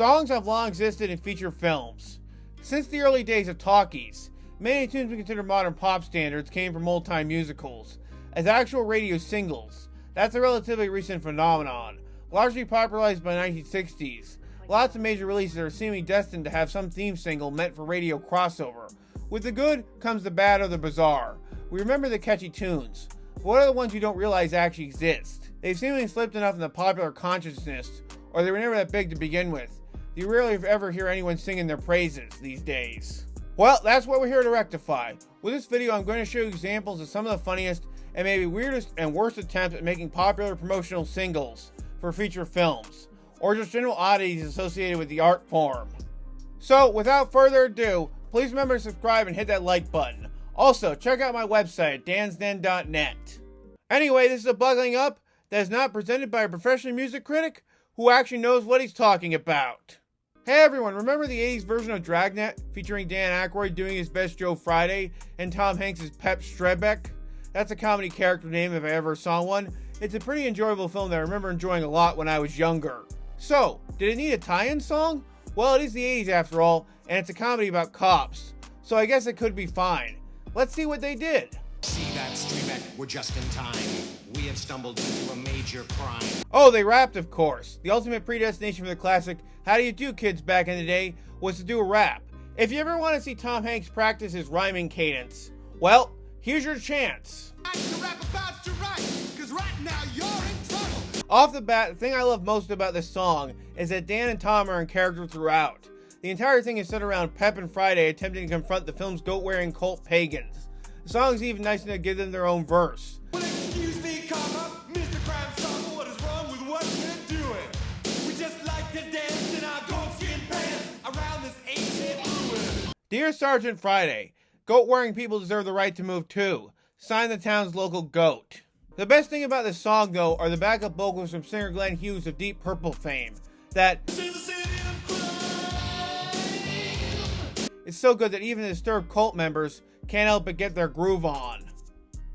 Songs have long existed in feature films. Since the early days of talkies, many tunes we consider modern pop standards came from old-time musicals. As actual radio singles, that's a relatively recent phenomenon, largely popularized by the 1960s. Lots of major releases are seemingly destined to have some theme single meant for radio crossover. With the good comes the bad or the bizarre. We remember the catchy tunes, but what are the ones you don't realize actually exist? They've seemingly slipped enough in the popular consciousness, or they were never that big to begin with. You rarely ever hear anyone singing their praises these days. Well, that's what we're here to rectify. With this video, I'm going to show you examples of some of the funniest and maybe weirdest and worst attempts at making popular promotional singles for feature films, or just general oddities associated with the art form. So, without further ado, please remember to subscribe and hit that like button. Also, check out my website at dansden.net. Anyway, this is a Buggin Up that is not presented by a professional music critic who actually knows what he's talking about. Hey everyone, remember the 80s version of Dragnet featuring Dan Aykroyd doing his best Joe Friday and Tom Hanks' Pep Strebeck? That's a comedy character name if I ever saw one. It's a pretty enjoyable film that I remember enjoying a lot when I was younger. So, did it need a tie-in song? Well, it is the 80s after all, and it's a comedy about cops. So I guess it could be fine. Let's see what they did. See that, Strebeck? We're just in time. We have stumbled into a major crime. Oh, they rapped, of course. The ultimate predestination for the classic How Do You Do, Kids back in the day was to do a rap. If you ever want to see Tom Hanks practice his rhyming cadence, well, here's your chance. Off the bat, the thing I love most about this song is that Dan and Tom are in character throughout. The entire thing is set around Pep and Friday attempting to confront the film's goat-wearing cult pagans. The song is even nice enough to give them their own verse. Well, excuse me, Mr. Crime Stopper, what is wrong with what we're doing? We just like to dance in our goatskin pants around this ancient ruin. Dear Sergeant Friday, goat-wearing people deserve the right to move too. Sign the town's local goat. The best thing about this song, though, are the backup vocals from singer Glenn Hughes of Deep Purple fame. It's so good that even the disturbed cult members can't help but get their groove on.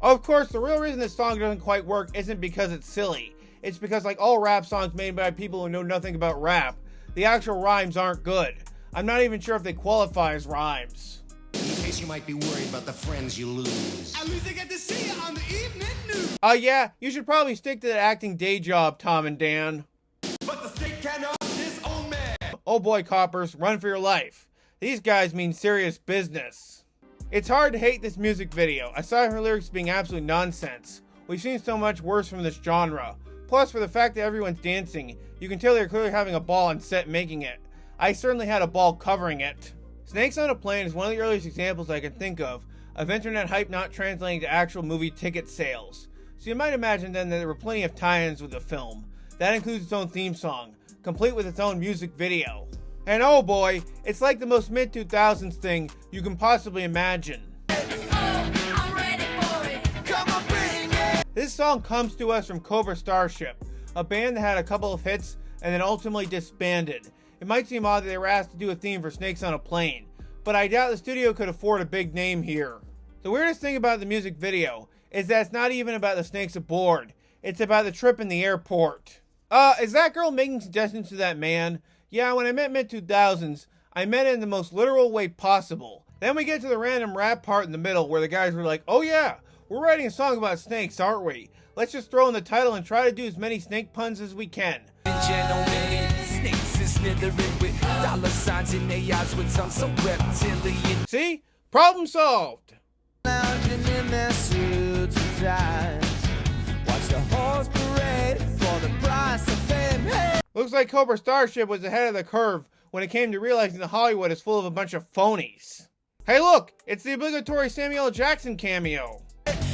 Of course, the real reason this song doesn't quite work isn't because it's silly. It's because, like all rap songs made by people who know nothing about rap, the actual rhymes aren't good. I'm not even sure if they qualify as rhymes. In case you might be worried about the friends you lose. At least I get to see you on the evening news. Yeah, you should probably stick to that acting day job, Tom and Dan. But the state cannot this old man. Oh boy, coppers, run for your life. These guys mean serious business. It's hard to hate this music video, aside from lyrics being absolute nonsense. We've seen so much worse from this genre. Plus, for the fact that everyone's dancing, you can tell they're clearly having a ball on set making it. I certainly had a ball covering it. Snakes on a Plane is one of the earliest examples I can think of internet hype not translating to actual movie ticket sales. So you might imagine then that there were plenty of tie-ins with the film. That includes its own theme song, complete with its own music video. And oh boy, it's like the most mid-2000s thing you can possibly imagine. I'm ready for it. Come on, bring it. This song comes to us from Cobra Starship, a band that had a couple of hits and then ultimately disbanded. It might seem odd that they were asked to do a theme for Snakes on a Plane, but I doubt the studio could afford a big name here. The weirdest thing about the music video is that it's not even about the snakes aboard, it's about the trip in the airport. Is that girl making suggestions to that man? Yeah, when I meant mid-2000s, I meant it in the most literal way possible. Then we get to the random rap part in the middle where the guys were like, oh yeah, we're writing a song about snakes, aren't we? Let's just throw in the title and try to do as many snake puns as we can. See? Problem solved! Looks like Cobra Starship was ahead of the curve when it came to realizing that Hollywood is full of a bunch of phonies. Hey look, it's the obligatory Samuel L. Jackson cameo.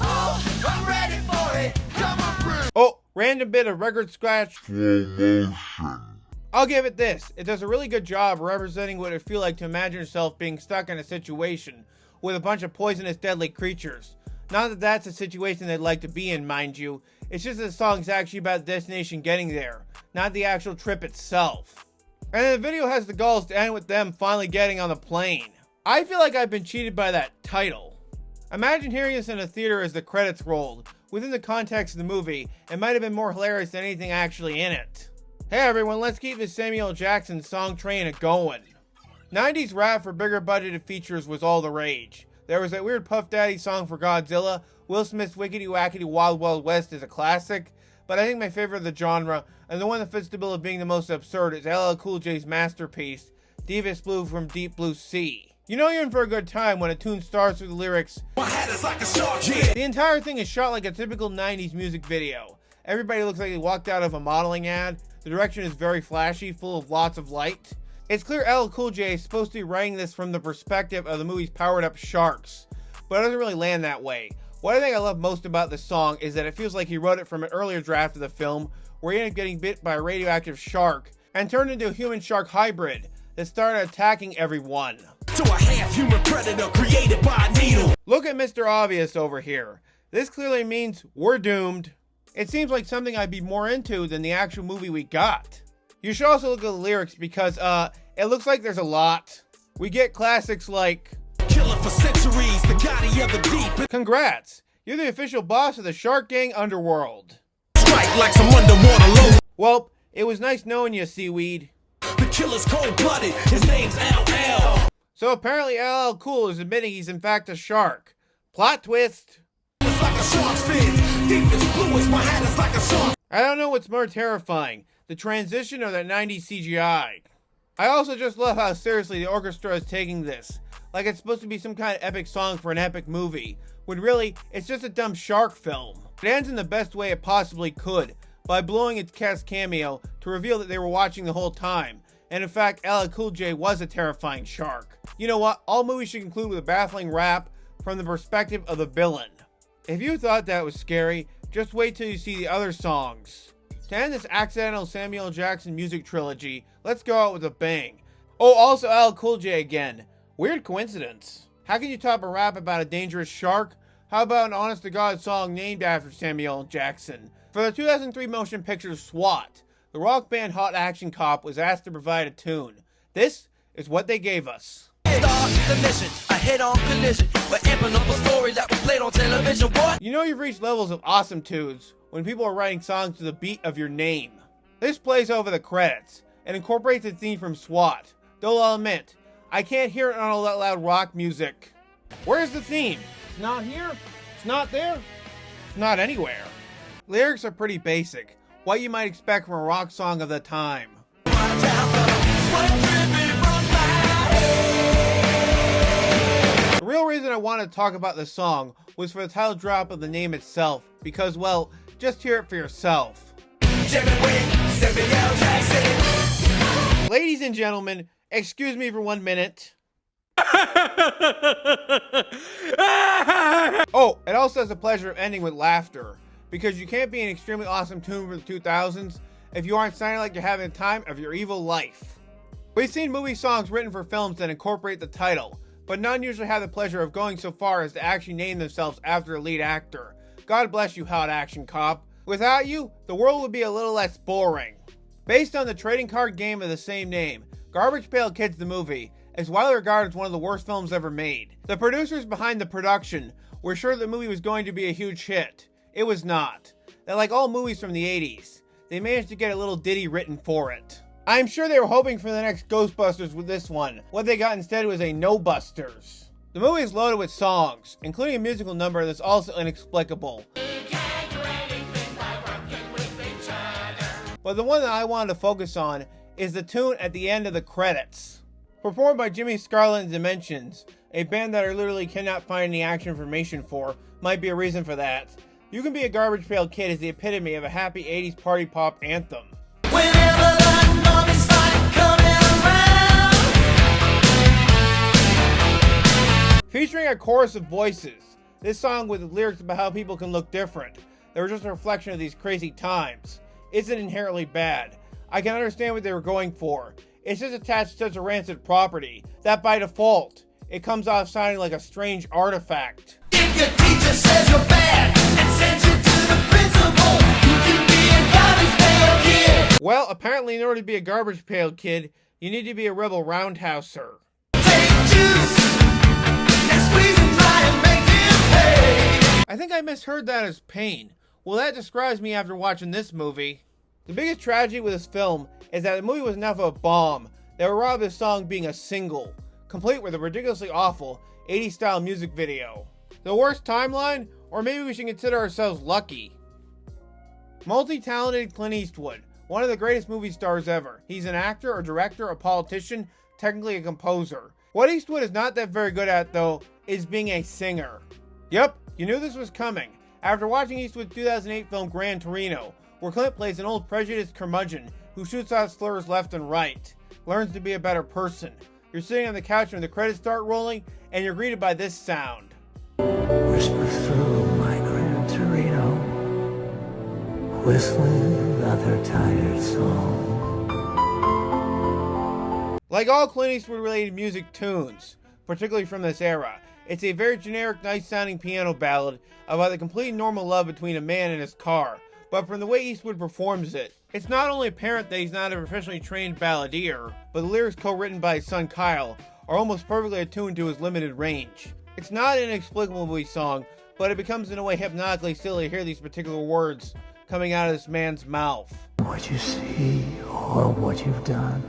Oh, I'm ready for it. Come on, bring. Oh, random bit of record scratch. I'll give it this, it does a really good job representing what it would feel like to imagine yourself being stuck in a situation with a bunch of poisonous deadly creatures. Not that that's a situation they'd like to be in, mind you. It's just that the song's actually about the destination getting there, not the actual trip itself. And the video has the balls to end with them finally getting on the plane. I feel like I've been cheated by that title. Imagine hearing this in a theater as the credits rolled. Within the context of the movie, it might have been more hilarious than anything actually in it. Hey everyone, let's keep this Samuel Jackson song train a-going. 90s rap for bigger budgeted features was all the rage. There was that weird Puff Daddy song for Godzilla, Will Smith's Wickedy Wackety Wild Wild West is a classic, but I think my favorite of the genre, and the one that fits the bill of being the most absurd, is LL Cool J's masterpiece, Deepest Blue from Deep Blue Sea. You know you're in for a good time when a tune starts with the lyrics, "My hat is like a shark." The entire thing is shot like a typical 90s music video. Everybody looks like they walked out of a modeling ad. The direction is very flashy, full of lots of light. It's clear LL Cool J is supposed to be writing this from the perspective of the movie's powered up sharks, but it doesn't really land that way. What I think I love most about this song is that it feels like he wrote it from an earlier draft of the film, where he ended up getting bit by a radioactive shark and turned into a human-shark hybrid that started attacking everyone. To a half-human predator created by a needle. Look at Mr. Obvious over here. This clearly means we're doomed. It seems like something I'd be more into than the actual movie we got. You should also look at the lyrics because, it looks like there's a lot. We get classics like, Killer for centuries, the goddess of the deep. congrats, you're the official boss of the Shark Gang underworld. Strike like some underwater low. Well, it was nice knowing you, Seaweed. The killer's cold-blooded, his name's LL. So apparently LL Cool is admitting he's in fact a shark. Plot twist. It's like a shark's fin, deepest blue is my hat is like a shark. I don't know what's more terrifying, the transition or that 90s CGI. I also just love how seriously the orchestra is taking this. Like it's supposed to be some kind of epic song for an epic movie, when really, it's just a dumb shark film. It ends in the best way it possibly could, by blowing its cast cameo to reveal that they were watching the whole time, and in fact, LL Cool J was a terrifying shark. You know what, all movies should conclude with a baffling rap from the perspective of the villain. If you thought that was scary, just wait till you see the other songs. To end this accidental Samuel Jackson music trilogy, let's go out with a bang. Oh, also LL Cool J again. Weird coincidence. How can you top a rap about a dangerous shark? How about an honest-to-God song named after Samuel Jackson? For the 2003 motion picture SWAT, the rock band Hot Action Cop was asked to provide a tune. This is what they gave us. Start the mission, a head-on collision, but amping up a story that was played on television, boy. You know you've reached levels of awesome tunes when people are writing songs to the beat of your name. This plays over the credits and incorporates a theme from SWAT, though I'll admit, I can't hear it on all that loud rock music. Where's the theme? It's not here, it's not there, it's not anywhere. Lyrics are pretty basic, what you might expect from a rock song of the time. The real reason I wanted to talk about this song was for the title drop of the name itself, because, well, just hear it for yourself. Ladies and gentlemen, excuse me for 1 minute. Oh, it also has the pleasure of ending with laughter, because you can't be an extremely awesome tune from the 2000s if you aren't sounding like you're having the time of your evil life. We've seen movie songs written for films that incorporate the title, but none usually have the pleasure of going so far as to actually name themselves after a lead actor. God bless you, Hot Action Cop. Without you, the world would be a little less boring. Based on the trading card game of the same name, Garbage Pail Kids the movie is widely regarded as one of the worst films ever made. The producers behind the production were sure the movie was going to be a huge hit. It was not. That, like all movies from the 80s, they managed to get a little ditty written for it. I'm sure they were hoping for the next Ghostbusters with this one. What they got instead was a No Busters. The movie is loaded with songs, including a musical number that's also inexplicable. But the one that I wanted to focus on is the tune at the end of the credits. Performed by Jimmy Scarlett and Dimensions, a band that I literally cannot find any actual information for, might be a reason for that. You Can Be a Garbage Pail Kid is the epitome of a happy 80s party pop anthem. Whenever that mommy's like coming around. Featuring a chorus of voices, this song with lyrics about how people can look different, they were just a reflection of these crazy times, isn't inherently bad. I can understand what they were going for. It's just attached to such a rancid property that by default, it comes off sounding like a strange artifact. If your teacher says you're bad and sends you to the principal, you can be a garbage pail kid. Well, apparently in order to be a Garbage Pail Kid, you need to be a rebel roundhouser. Take juice and squeeze and try and make him pay. I think I misheard that as pain. Well, that describes me after watching this movie. The biggest tragedy with this film is that the movie was enough of a bomb that would rob this song being a single, complete with a ridiculously awful 80s style music video. The worst timeline? Or maybe we should consider ourselves lucky. Multi-talented Clint Eastwood, one of the greatest movie stars ever. He's an actor, a director, a politician, technically a composer. What Eastwood is not that very good at, though, is being a singer. Yep, you knew this was coming. After watching Eastwood's 2008 film Gran Torino, where Clint plays an old prejudiced curmudgeon who shoots out slurs left and right, learns to be a better person. You're sitting on the couch when the credits start rolling, and you're greeted by this sound. Whisper through my Gran Torino, whistling another tired song. Like all Clint Eastwood related music tunes, particularly from this era, it's a very generic, nice sounding piano ballad about the complete normal love between a man and his car, but from the way Eastwood performs it, it's not only apparent that he's not a professionally trained balladeer, but the lyrics co-written by his son Kyle are almost perfectly attuned to his limited range. It's not an inexplicable movie song, but it becomes in a way hypnotically silly to hear these particular words coming out of this man's mouth. What you see, or what you've done,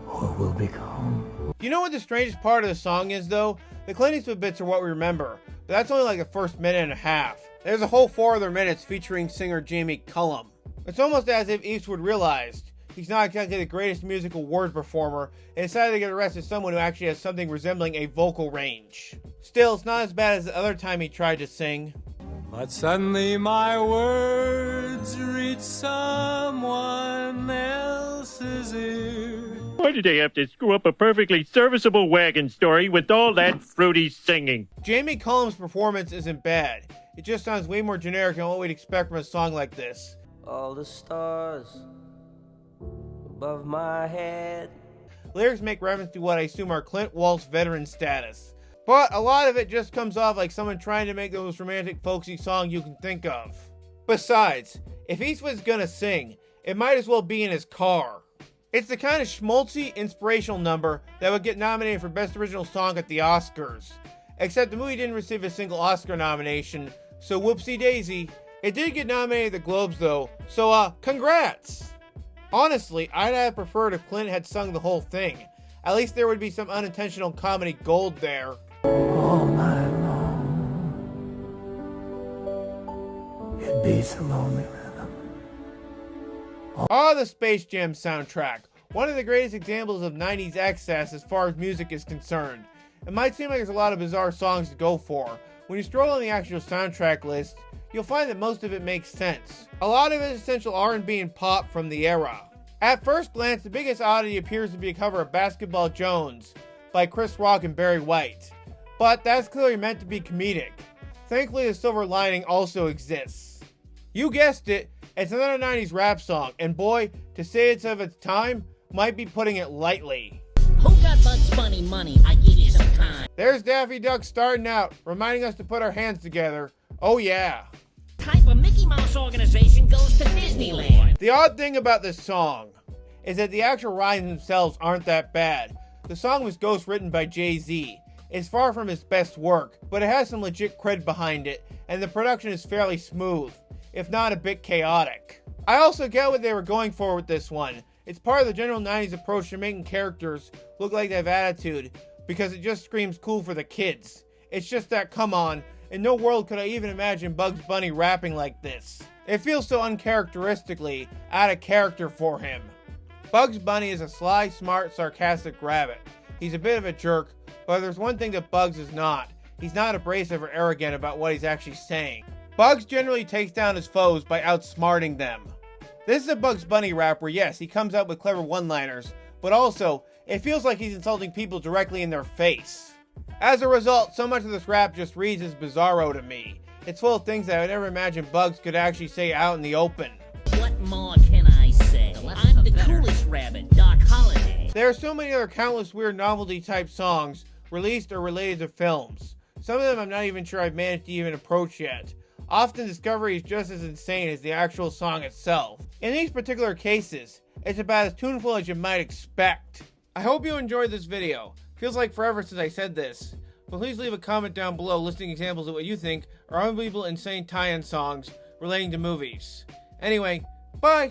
or will become. You know what the strangest part of the song is, though? The Clint Eastwood bits are what we remember, but that's only like the first minute and a half. There's a whole 4 other minutes featuring singer Jamie Cullum. It's almost as if Eastwood realized he's not exactly the greatest musical word performer and decided to get the rest of someone who actually has something resembling a vocal range. Still, it's not as bad as the other time he tried to sing. But suddenly my words reach someone else's ear. Why did they have to screw up a perfectly serviceable wagon story with all that fruity singing? Jamie Cullum's performance isn't bad. It just sounds way more generic than what we'd expect from a song like this. All the stars above my head. Lyrics make reference to what I assume are Clint Walt's veteran status. But a lot of it just comes off like someone trying to make the most romantic folksy song you can think of. Besides, if Eastwood's gonna sing, it might as well be in his car. It's the kind of schmaltzy, inspirational number that would get nominated for Best Original Song at the Oscars. Except the movie didn't receive a single Oscar nomination, so whoopsie daisy. It did get nominated at the Globes though, so congrats! Honestly, I'd have preferred if Clint had sung the whole thing. At least there would be some unintentional comedy gold there. All night long, it beats a lonely rhythm. The Space Jam soundtrack. One of the greatest examples of 90s excess as far as music is concerned. It might seem like there's a lot of bizarre songs to go for. When you stroll on the actual soundtrack list, you'll find that most of it makes sense. A lot of it is essential R&B and pop from the era. At first glance, the biggest oddity appears to be a cover of Basketball Jones by Chris Rock and Barry White. But that's clearly meant to be comedic. Thankfully, the silver lining also exists. You guessed it, it's another 90s rap song, and boy, to say it's of its time, might be putting it lightly. Who got Bugs Bunny money? I give you some time. There's Daffy Duck starting out, reminding us to put our hands together. Oh yeah. Type of Mickey Mouse organization goes to Disneyland. The odd thing about this song is that the actual rhymes themselves aren't that bad. The song was ghost-written by Jay-Z. It's far from his best work, but it has some legit cred behind it, and the production is fairly smooth, if not a bit chaotic. I also get what they were going for with this one. It's part of the general 90s approach to making characters look like they have attitude, because it just screams cool for the kids. It's just that, come on, in no world could I even imagine Bugs Bunny rapping like this. It feels so uncharacteristically out of character for him. Bugs Bunny is a sly, smart, sarcastic rabbit. He's a bit of a jerk, but there's one thing that Bugs is not. He's not abrasive or arrogant about what he's actually saying. Bugs generally takes down his foes by outsmarting them. This is a Bugs Bunny rap where yes, he comes out with clever one-liners, but also, it feels like he's insulting people directly in their face. As a result, so much of this rap just reads as bizarro to me. It's full of things that I would never imagine Bugs could actually say out in the open. What more can I say? I'm the coolest rabbit, Doc Holliday. There are so many other countless weird novelty type songs released or related to films. Some of them I'm not even sure I've managed to even approach yet. Often Discovery is just as insane as the actual song itself. In these particular cases, it's about as tuneful as you might expect. I hope you enjoyed this video. Feels like forever since I said this. But please leave a comment down below listing examples of what you think are unbelievable insane tie-in songs relating to movies. Anyway, bye!